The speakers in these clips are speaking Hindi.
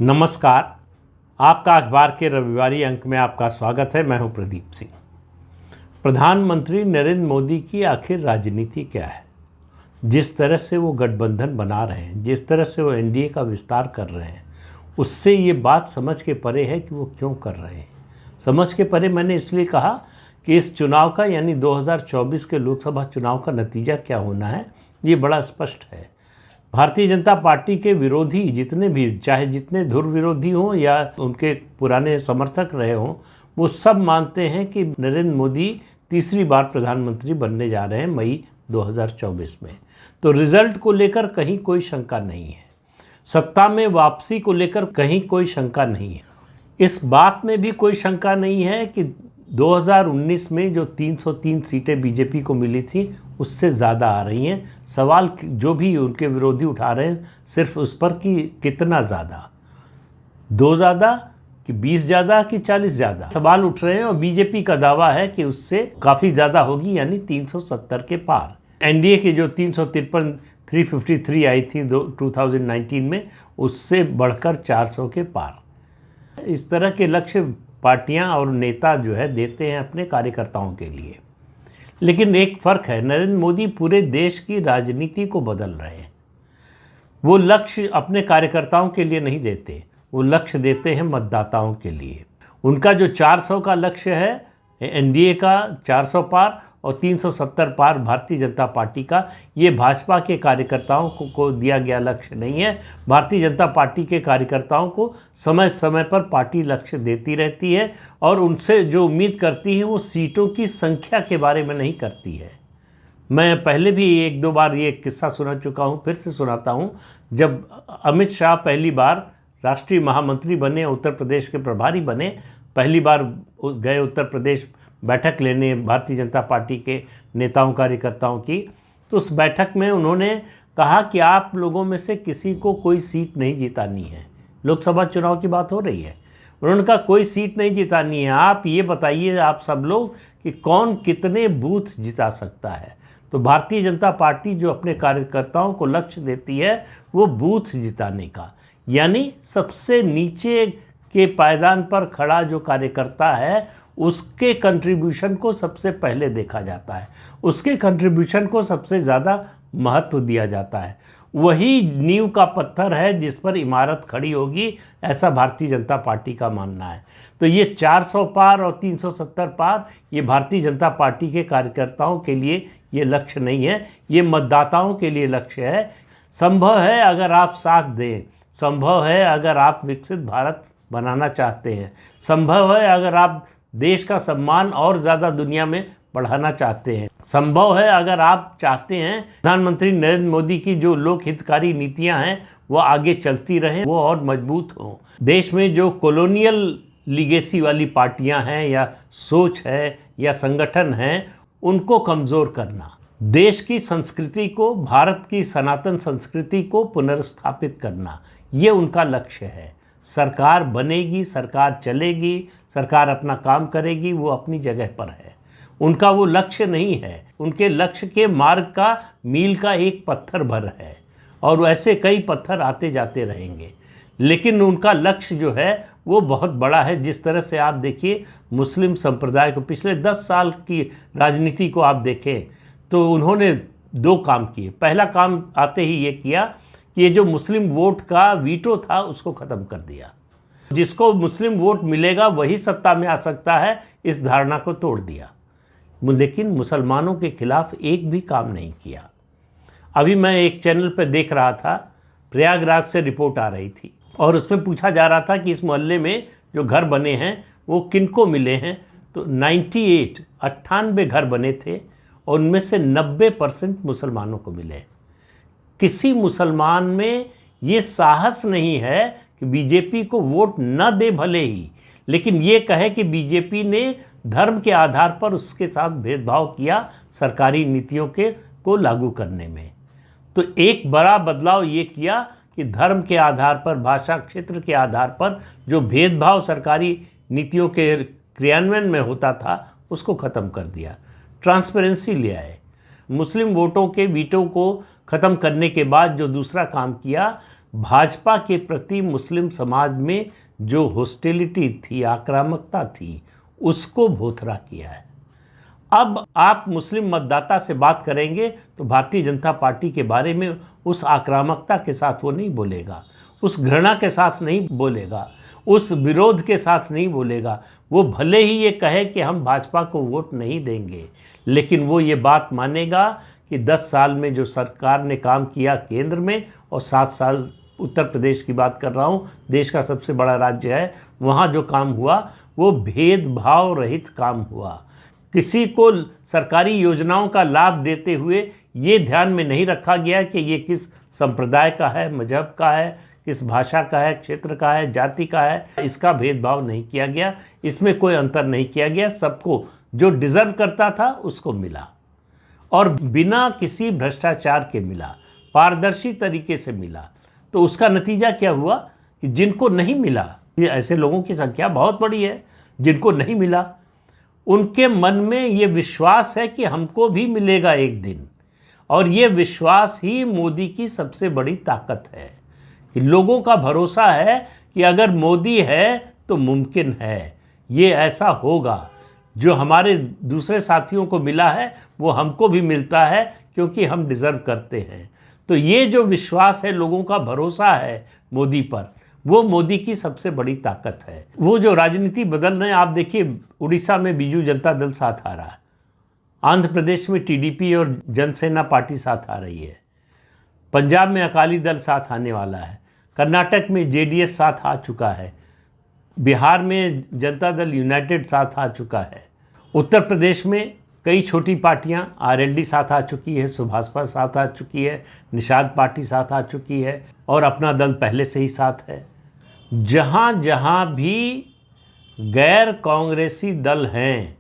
नमस्कार। आपका अखबार के रविवारी अंक में आपका स्वागत है। मैं हूं प्रदीप सिंह। प्रधानमंत्री नरेंद्र मोदी की आखिर राजनीति क्या है? जिस तरह से वो गठबंधन बना रहे हैं, जिस तरह से वो एनडीए का विस्तार कर रहे हैं, उससे ये बात समझ के परे है कि वो क्यों कर रहे हैं। समझ के परे मैंने इसलिए कहा कि इस चुनाव का यानी 2024 के लोकसभा चुनाव का नतीजा क्या होना है, ये बड़ा स्पष्ट है। भारतीय जनता पार्टी के विरोधी जितने भी, चाहे जितने धुर विरोधी हों या उनके पुराने समर्थक रहे हों, वो सब मानते हैं कि नरेंद्र मोदी तीसरी बार प्रधानमंत्री बनने जा रहे हैं मई 2024 में। तो रिजल्ट को लेकर कहीं कोई शंका नहीं है, सत्ता में वापसी को लेकर कहीं कोई शंका नहीं है। इस बात में भी कोई शंका नहीं है कि 2019 में जो 303 सीटें बीजेपी को मिली थी उससे ज़्यादा आ रही हैं। सवाल जो भी उनके विरोधी उठा रहे हैं सिर्फ उस पर कि कितना ज़्यादा, 2 ज़्यादा कि 20 ज़्यादा कि 40 ज़्यादा, सवाल उठ रहे हैं। और बीजेपी का दावा है कि उससे काफ़ी ज़्यादा होगी, यानी 370 के पार। एनडीए की जो 353 आई थी 2019 में, उससे बढ़कर 400 के पार। इस तरह के लक्ष्य पार्टियां और नेता जो है देते हैं अपने कार्यकर्ताओं के लिए। लेकिन एक फ़र्क है, नरेंद्र मोदी पूरे देश की राजनीति को बदल रहे हैं। वो लक्ष्य अपने कार्यकर्ताओं के लिए नहीं देते, वो लक्ष्य देते हैं मतदाताओं के लिए। उनका जो 400 का लक्ष्य है एनडीए का, 400 पार और 370 पार भारतीय जनता पार्टी का, ये भाजपा के कार्यकर्ताओं को दिया गया लक्ष्य नहीं है। भारतीय जनता पार्टी के कार्यकर्ताओं को समय समय पर पार्टी लक्ष्य देती रहती है और उनसे जो उम्मीद करती है वो सीटों की संख्या के बारे में नहीं करती है। मैं पहले भी 1-2 बार ये किस्सा सुना चुका हूँ, फिर से सुनाता हूँ। जब अमित शाह पहली बार राष्ट्रीय महामंत्री बने, उत्तर प्रदेश के प्रभारी बने, पहली बार गए उत्तर प्रदेश बैठक लेने भारतीय जनता पार्टी के नेताओं कार्यकर्ताओं की, तो उस बैठक में उन्होंने कहा कि आप लोगों में से किसी को कोई सीट नहीं जितानी है। लोकसभा चुनाव की बात हो रही है। उन्होंने कहा कोई सीट नहीं जितानी है, आप ये बताइए आप सब लोग कि कौन कितने बूथ जिता सकता है। तो भारतीय जनता पार्टी जो अपने कार्यकर्ताओं को लक्ष्य देती है वो बूथ जिताने का, यानी सबसे नीचे के पायदान पर खड़ा जो कार्यकर्ता है उसके कंट्रीब्यूशन को सबसे पहले देखा जाता है, उसके कंट्रीब्यूशन को सबसे ज़्यादा महत्व दिया जाता है। वही नींव का पत्थर है जिस पर इमारत खड़ी होगी, ऐसा भारतीय जनता पार्टी का मानना है। तो ये 400 पार और 370 पार ये भारतीय जनता पार्टी के कार्यकर्ताओं के लिए ये लक्ष्य नहीं है, ये मतदाताओं के लिए लक्ष्य है। संभव है अगर आप साथ दें, संभव है अगर आप विकसित भारत बनाना चाहते हैं, संभव है अगर आप देश का सम्मान और ज़्यादा दुनिया में बढ़ाना चाहते हैं, संभव है अगर आप चाहते हैं प्रधानमंत्री नरेंद्र मोदी की जो लोक हितकारी नीतियां हैं वो आगे चलती रहें, वो और मजबूत हों। देश में जो कॉलोनियल लीगेसी वाली पार्टियां हैं या सोच है या संगठन हैं, उनको कमज़ोर करना, देश की संस्कृति को, भारत की सनातन संस्कृति को पुनर्स्थापित करना, ये उनका लक्ष्य है। सरकार बनेगी, सरकार चलेगी, सरकार अपना काम करेगी, वो अपनी जगह पर है। उनका वो लक्ष्य नहीं है, उनके लक्ष्य के मार्ग का मील का एक पत्थर भर है और वैसे कई पत्थर आते जाते रहेंगे। लेकिन उनका लक्ष्य जो है वो बहुत बड़ा है। जिस तरह से आप देखिए मुस्लिम संप्रदाय को, पिछले 10 साल की राजनीति को आप देखें तो उन्होंने 2 काम किए। पहला काम आते ही ये किया कि ये जो मुस्लिम वोट का वीटो था उसको ख़त्म कर दिया। जिसको मुस्लिम वोट मिलेगा वही सत्ता में आ सकता है, इस धारणा को तोड़ दिया। लेकिन मुसलमानों के खिलाफ एक भी काम नहीं किया। अभी मैं एक चैनल पर देख रहा था, प्रयागराज से रिपोर्ट आ रही थी और उसमें पूछा जा रहा था कि इस मोहल्ले में जो घर बने हैं वो किनको मिले हैं। तो 98 घर बने थे और उनमें से 90% मुसलमानों को मिले। किसी मुसलमान में ये साहस नहीं है कि बीजेपी को वोट न दे भले ही, लेकिन ये कहे कि बीजेपी ने धर्म के आधार पर उसके साथ भेदभाव किया सरकारी नीतियों को लागू करने में। तो एक बड़ा बदलाव ये किया कि धर्म के आधार पर, भाषा क्षेत्र के आधार पर जो भेदभाव सरकारी नीतियों के क्रियान्वयन में होता था उसको ख़त्म कर दिया, ट्रांसपेरेंसी ले आए। मुस्लिम वोटों के वीटो को ख़त्म करने के बाद जो दूसरा काम किया भाजपा के प्रति मुस्लिम समाज में जो हॉस्टिलिटी थी, आक्रामकता थी, उसको भोथरा किया है। अब आप मुस्लिम मतदाता से बात करेंगे तो भारतीय जनता पार्टी के बारे में उस आक्रामकता के साथ वो नहीं बोलेगा, उस घृणा के साथ नहीं बोलेगा, उस विरोध के साथ नहीं बोलेगा। वो भले ही ये कहे कि हम भाजपा को वोट नहीं देंगे, लेकिन वो ये बात मानेगा कि 10 साल में जो सरकार ने काम किया केंद्र में, और 7 साल उत्तर प्रदेश की बात कर रहा हूँ, देश का सबसे बड़ा राज्य है, वहाँ जो काम हुआ वो भेदभाव रहित काम हुआ। किसी को सरकारी योजनाओं का लाभ देते हुए ये ध्यान में नहीं रखा गया कि ये किस संप्रदाय का है, मजहब का है, किस भाषा का है, क्षेत्र का है, जाति का है, इसका भेदभाव नहीं किया गया, इसमें कोई अंतर नहीं किया गया। सबको जो डिज़र्व करता था उसको मिला, और बिना किसी भ्रष्टाचार के मिला, पारदर्शी तरीके से मिला। तो उसका नतीजा क्या हुआ कि जिनको नहीं मिला, ऐसे लोगों की संख्या बहुत बड़ी है जिनको नहीं मिला, उनके मन में ये विश्वास है कि हमको भी मिलेगा एक दिन। और ये विश्वास ही मोदी की सबसे बड़ी ताकत है कि लोगों का भरोसा है कि अगर मोदी है तो मुमकिन है, ये ऐसा होगा। जो हमारे दूसरे साथियों को मिला है वो हमको भी मिलता है, क्योंकि हम डिज़र्व करते हैं। तो ये जो विश्वास है, लोगों का भरोसा है मोदी पर, वो मोदी की सबसे बड़ी ताकत है। वो जो राजनीति बदल रहे हैं, आप देखिए उड़ीसा में बीजू जनता दल साथ आ रहा है, आंध्र प्रदेश में टीडीपी और जनसेना पार्टी साथ आ रही है, पंजाब में अकाली दल साथ आने वाला है, कर्नाटक में जेडीएस साथ आ चुका है, बिहार में जनता दल यूनाइटेड साथ आ चुका है, उत्तर प्रदेश में कई छोटी पार्टियां आरएलडी साथ आ चुकी है, सुभाषपा साथ आ चुकी है, निषाद पार्टी साथ आ चुकी है, और अपना दल पहले से ही साथ है। जहाँ जहाँ भी गैर कांग्रेसी दल हैं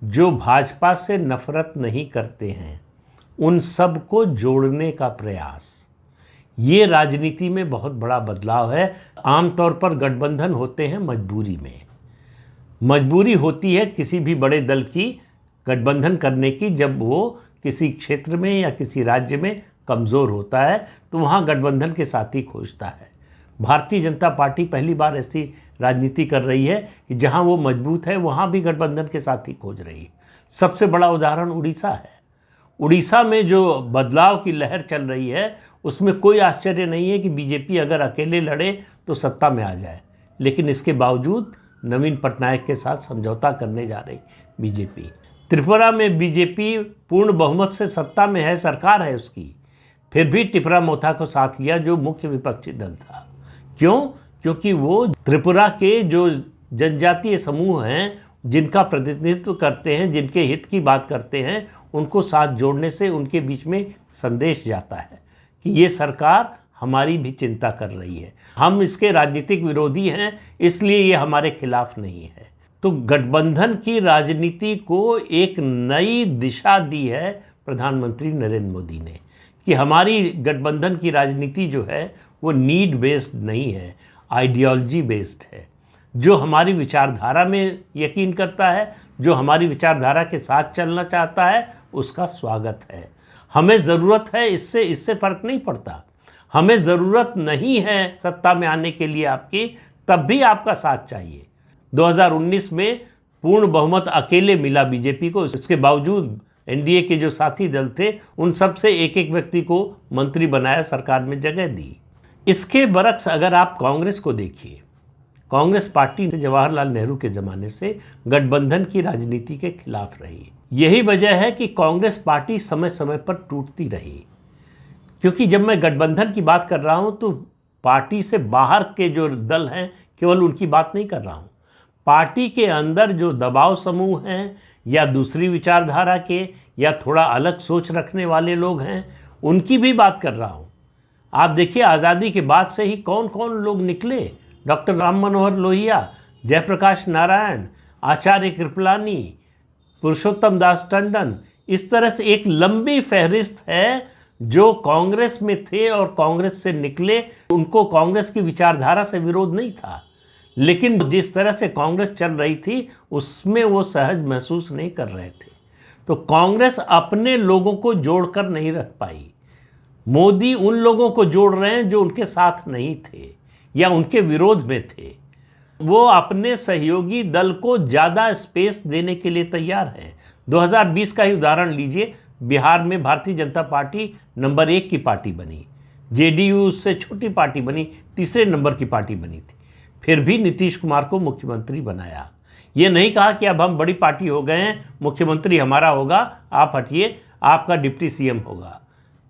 जो भाजपा से नफरत नहीं करते हैं, उन सब को जोड़ने का प्रयास, ये राजनीति में बहुत बड़ा बदलाव है। आमतौर पर गठबंधन होते हैं मजबूरी में, मजबूरी होती है किसी भी बड़े दल की गठबंधन करने की, जब वो किसी क्षेत्र में या किसी राज्य में कमज़ोर होता है तो वहाँ गठबंधन के साथी खोजता है। भारतीय जनता पार्टी पहली बार ऐसी राजनीति कर रही है कि जहाँ वो मजबूत है वहाँ भी गठबंधन के साथी खोज रही है। सबसे बड़ा उदाहरण उड़ीसा है। उड़ीसा में जो बदलाव की लहर चल रही है, उसमें कोई आश्चर्य नहीं है कि बीजेपी अगर अकेले लड़े तो सत्ता में आ जाए, लेकिन इसके बावजूद नवीन पटनायक के साथ समझौता करने जा रही बीजेपी। त्रिपुरा में बीजेपी पूर्ण बहुमत से सत्ता में है, सरकार है उसकी, फिर भी टिपरा मोथा को साथ लिया जो मुख्य विपक्षी दल था। क्यों? क्योंकि वो त्रिपुरा के जो जनजातीय समूह हैं, जिनका प्रतिनिधित्व करते हैं, जिनके हित की बात करते हैं, उनको साथ जोड़ने से उनके बीच में संदेश जाता है कि ये सरकार हमारी भी चिंता कर रही है, हम इसके राजनीतिक विरोधी हैं, इसलिए ये हमारे खिलाफ नहीं है। तो गठबंधन की राजनीति को एक नई दिशा दी है प्रधानमंत्री नरेंद्र मोदी ने, कि हमारी गठबंधन की राजनीति जो है वो नीड बेस्ड नहीं है, आइडियोलॉजी बेस्ड है। जो हमारी विचारधारा में यकीन करता है, जो हमारी विचारधारा के साथ चलना चाहता है, उसका स्वागत है। हमें ज़रूरत है, इससे फ़र्क नहीं पड़ता। हमें ज़रूरत नहीं है सत्ता में आने के लिए आपकी, तब भी आपका साथ चाहिए। 2019 में पूर्ण बहुमत अकेले मिला बीजेपी को, इसके बावजूद एनडीए के जो साथी दल थे उन सब से एक एक व्यक्ति को मंत्री बनाया, सरकार में जगह दी। इसके बरक्स अगर आप कांग्रेस को देखिए, कांग्रेस पार्टी जवाहरलाल नेहरू के ज़माने से गठबंधन की राजनीति के खिलाफ रही। यही वजह है कि कांग्रेस पार्टी समय समय पर टूटती रही। क्योंकि जब मैं गठबंधन की बात कर रहा हूं तो पार्टी से बाहर के जो दल हैं केवल उनकी बात नहीं कर रहा हूं, पार्टी के अंदर जो दबाव समूह हैं या दूसरी विचारधारा के या थोड़ा अलग सोच रखने वाले लोग हैं, उनकी भी बात कर रहा हूं। आप देखिए आज़ादी के बाद से ही कौन कौन लोग निकले, डॉक्टर राम मनोहर लोहिया, जयप्रकाश नारायण, आचार्य कृपलानी, पुरुषोत्तम दास टंडन, इस तरह से एक लंबी फहरिस्त है जो कांग्रेस में थे और कांग्रेस से निकले। उनको कांग्रेस की विचारधारा से विरोध नहीं था, लेकिन जिस तरह से कांग्रेस चल रही थी उसमें वो सहज महसूस नहीं कर रहे थे। तो कांग्रेस अपने लोगों को जोड़कर नहीं रख पाई। मोदी उन लोगों को जोड़ रहे हैं जो उनके साथ नहीं थे या उनके विरोध में थे। वो अपने सहयोगी दल को ज़्यादा स्पेस देने के लिए तैयार हैं। 2020 का ही उदाहरण लीजिए, बिहार में भारतीय जनता पार्टी नंबर 1 की पार्टी बनी, जेडीयू उससे छोटी पार्टी बनी, तीसरे नंबर की पार्टी बनी थी, फिर भी नीतीश कुमार को मुख्यमंत्री बनाया। ये नहीं कहा कि अब हम बड़ी पार्टी हो गए हैं, मुख्यमंत्री हमारा होगा, आप हटिए, आपका डिप्टी सीएम होगा।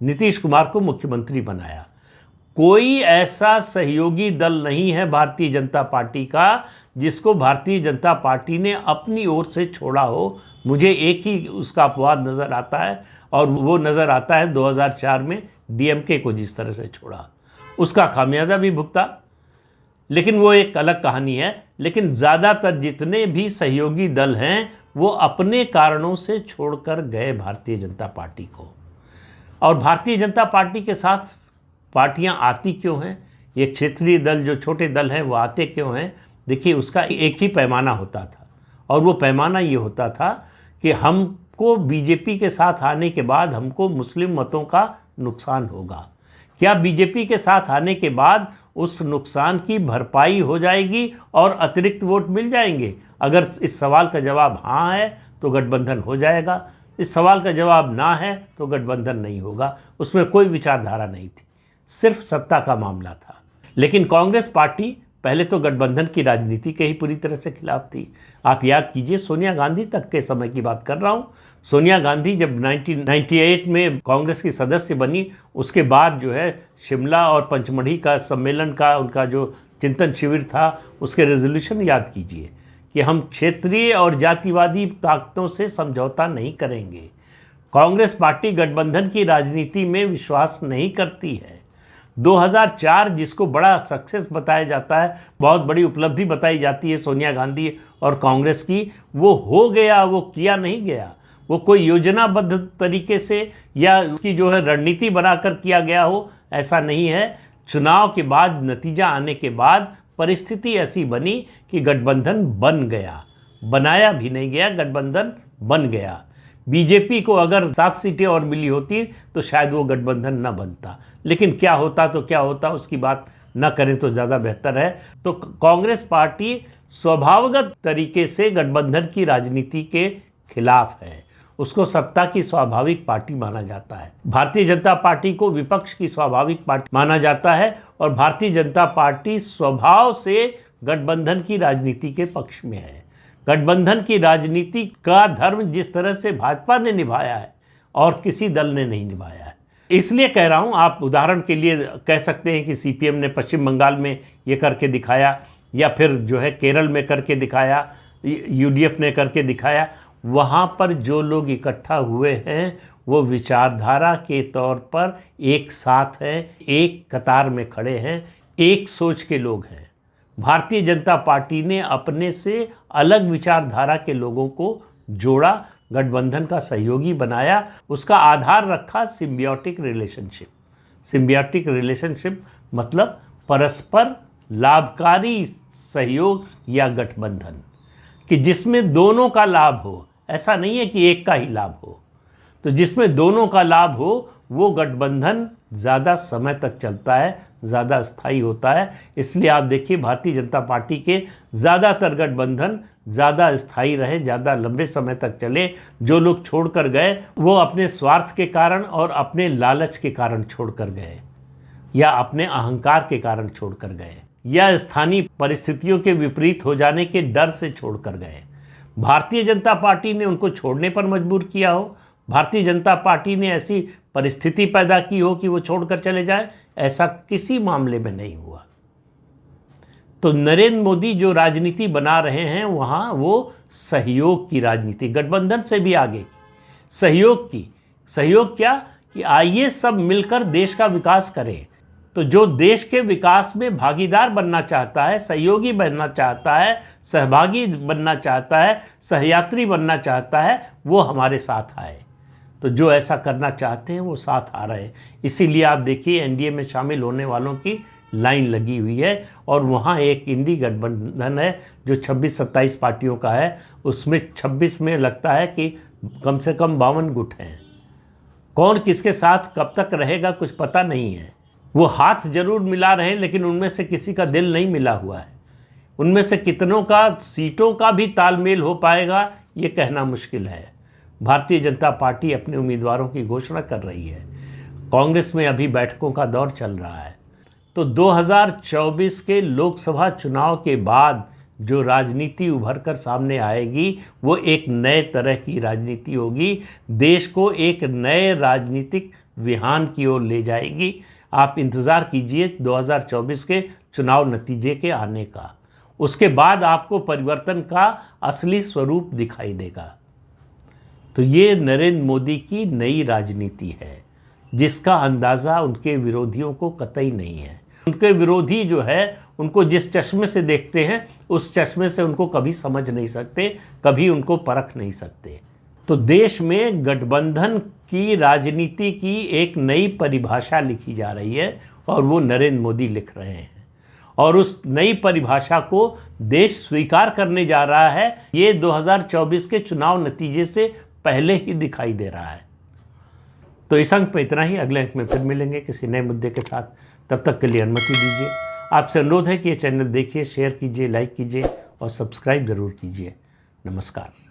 नीतीश कुमार को मुख्यमंत्री बनाया। कोई ऐसा सहयोगी दल नहीं है भारतीय जनता पार्टी का जिसको भारतीय जनता पार्टी ने अपनी ओर से छोड़ा हो। मुझे एक ही उसका अपवाद नज़र आता है, और वो नज़र आता है 2004 में डीएमके को जिस तरह से छोड़ा, उसका खामियाजा भी भुगता, लेकिन वो एक अलग कहानी है। लेकिन ज़्यादातर जितने भी सहयोगी दल हैं वो अपने कारणों से छोड़कर गए भारतीय जनता पार्टी को। और भारतीय जनता पार्टी के साथ पार्टियां आती क्यों हैं, ये क्षेत्रीय दल जो छोटे दल हैं वो आते क्यों हैं? देखिए, उसका एक ही पैमाना होता था, और वो पैमाना ये होता था कि हमको बीजेपी के साथ आने के बाद हमको मुस्लिम मतों का नुकसान होगा। क्या बीजेपी के साथ आने के बाद उस नुकसान की भरपाई हो जाएगी और अतिरिक्त वोट मिल जाएंगे? अगर इस सवाल का जवाब हाँ है तो गठबंधन हो जाएगा, इस सवाल का जवाब ना है तो गठबंधन नहीं होगा। उसमें कोई विचारधारा नहीं थी, सिर्फ सत्ता का मामला था। लेकिन कांग्रेस पार्टी पहले तो गठबंधन की राजनीति के ही पूरी तरह से खिलाफ थी। आप याद कीजिए, सोनिया गांधी तक के समय की बात कर रहा हूँ। सोनिया गांधी जब 1998 में कांग्रेस की सदस्य बनी, उसके बाद जो है शिमला और पंचमढ़ी का सम्मेलन का उनका जो चिंतन शिविर था, उसके रेजोल्यूशन याद कीजिए कि हम क्षेत्रीय और जातिवादी ताकतों से समझौता नहीं करेंगे। कांग्रेस पार्टी गठबंधन की राजनीति में विश्वास नहीं करती है। 2004 जिसको बड़ा सक्सेस बताया जाता है, बहुत बड़ी उपलब्धि बताई जाती है सोनिया गांधी और कांग्रेस की, वो हो गया, वो किया नहीं गया। वो कोई योजनाबद्ध तरीके से या उसकी जो है रणनीति बनाकर किया गया हो, ऐसा नहीं है। चुनाव के बाद, नतीजा आने के बाद परिस्थिति ऐसी बनी कि गठबंधन बन गया, बनाया भी नहीं गया, गठबंधन बन गया। बीजेपी को अगर 7 सीटें और मिली होती तो शायद वो गठबंधन न बनता, लेकिन क्या होता तो क्या होता, उसकी बात न करें तो ज़्यादा बेहतर है। तो कांग्रेस पार्टी स्वभावगत तरीके से गठबंधन की राजनीति के खिलाफ है, उसको सत्ता की स्वाभाविक पार्टी माना जाता है। भारतीय जनता पार्टी को विपक्ष की स्वाभाविक पार्टी माना जाता है, और भारतीय जनता पार्टी स्वभाव से गठबंधन की राजनीति के पक्ष में है। गठबंधन की राजनीति का धर्म जिस तरह से भाजपा ने निभाया है और किसी दल ने नहीं निभाया है। इसलिए कह रहा हूँ, आप उदाहरण के लिए कह सकते हैं कि सीपीएम ने पश्चिम बंगाल में ये करके दिखाया, या फिर जो है केरल में करके दिखाया, यूडीएफ ने करके दिखाया। वहाँ पर जो लोग इकट्ठा हुए हैं वो विचारधारा के तौर पर एक साथ हैं, एक कतार में खड़े हैं, एक सोच के लोग हैं। भारतीय जनता पार्टी ने अपने से अलग विचारधारा के लोगों को जोड़ा, गठबंधन का सहयोगी बनाया, उसका आधार रखा सिम्बियोटिक रिलेशनशिप। सिम्बियोटिक रिलेशनशिप मतलब परस्पर लाभकारी सहयोग या गठबंधन, कि जिसमें दोनों का लाभ हो। ऐसा नहीं है कि एक का ही लाभ हो, तो जिसमें दोनों का लाभ हो वो गठबंधन ज़्यादा समय तक चलता है, ज़्यादा स्थायी होता है। इसलिए आप देखिए, भारतीय जनता पार्टी के ज़्यादातर गठबंधन ज़्यादा स्थायी रहे, ज़्यादा लंबे समय तक चले। जो लोग छोड़कर गए वो अपने स्वार्थ के कारण और अपने लालच के कारण छोड़कर गए, या अपने अहंकार के कारण छोड़कर गए, या स्थानीय परिस्थितियों के विपरीत हो जाने के डर से छोड़कर गए। भारतीय जनता पार्टी ने उनको छोड़ने पर मजबूर किया हो, भारतीय जनता पार्टी ने ऐसी परिस्थिति पैदा की हो कि वो छोड़कर चले जाए, ऐसा किसी मामले में नहीं हुआ। तो नरेंद्र मोदी जो राजनीति बना रहे हैं वहाँ वो सहयोग की राजनीति, गठबंधन से भी आगे की सहयोग की। सहयोग क्या कि आइए सब मिलकर देश का विकास करें। तो जो देश के विकास में भागीदार बनना चाहता है, सहयोगी बनना चाहता है, सहभागी बनना चाहता है, सहयात्री बनना चाहता है, वो हमारे साथ आए। तो जो ऐसा करना चाहते हैं वो साथ आ रहे हैं। इसीलिए आप देखिए, एनडीए में शामिल होने वालों की लाइन लगी हुई है, और वहाँ एक इंडी गठबंधन है जो 26-27 पार्टियों का है। उसमें 26 में लगता है कि कम से कम 52 गुट हैं। कौन किसके साथ कब तक रहेगा कुछ पता नहीं है। वो हाथ जरूर मिला रहे लेकिन उनमें से किसी का दिल नहीं मिला हुआ है। उनमें से कितनों का सीटों का भी तालमेल हो पाएगा ये कहना मुश्किल है। भारतीय जनता पार्टी अपने उम्मीदवारों की घोषणा कर रही है। कांग्रेस में अभी बैठकों का दौर चल रहा है। तो 2024 के लोकसभा चुनाव के बाद जो राजनीति उभर कर सामने आएगी वो एक नए तरह की राजनीति होगी, देश को एक नए राजनीतिक विहान की ओर ले जाएगी। आप इंतज़ार कीजिए 2024 के चुनाव नतीजे के आने का। उसके बाद आपको परिवर्तन का असली स्वरूप दिखाई देगा। तो ये नरेंद्र मोदी की नई राजनीति है जिसका अंदाज़ा उनके विरोधियों को कतई नहीं है। उनके विरोधी जो है उनको जिस चश्मे से देखते हैं उस चश्मे से उनको कभी समझ नहीं सकते, कभी उनको परख नहीं सकते। तो देश में गठबंधन की राजनीति की एक नई परिभाषा लिखी जा रही है और वो नरेंद्र मोदी लिख रहे हैं और उस नई परिभाषा को देश स्वीकार करने जा रहा है। ये 2024 के चुनाव नतीजे से पहले ही दिखाई दे रहा है। तो इस अंक में इतना ही। अगले अंक में फिर मिलेंगे किसी नए मुद्दे के साथ। तब तक के लिए अनुमति दीजिए। आपसे अनुरोध है कि ये चैनल देखिए, शेयर कीजिए, लाइक कीजिए और सब्सक्राइब ज़रूर कीजिए। नमस्कार।